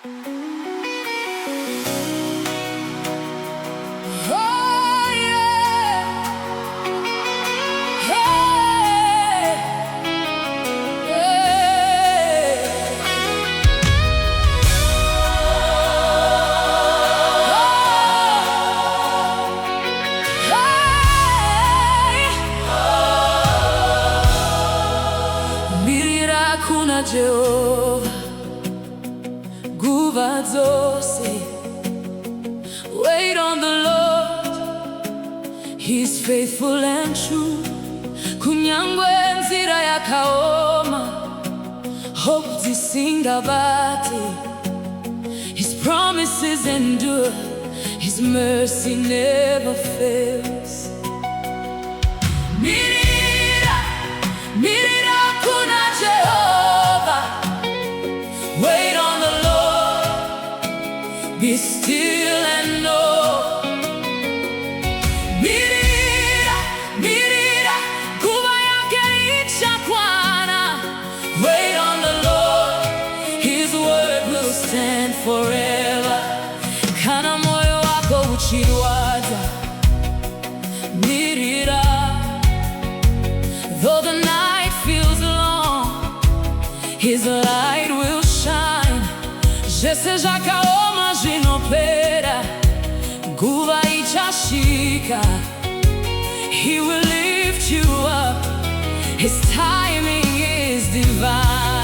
Oh yeah, hey, Mirira kuna Jehova nguva dzose. Wait on the Lord, He's faithful and true. Kunyangwe nzira yakaoma, hope zisingabate. His promises endure, His mercy never fails. Mirira, Mirira kuna Jehova. Wait on the Lord, be still and know. Mirira, Mirira, nguva yake ichakwana. Wait on the Lord, His word will stand forever. Kana moyo wako uchirwadza, Mirira. Though the night feels long, His light will shine. Zvese zvakaoma zvinopera, nguva ichasvika. He will lift you up, His timing is divine.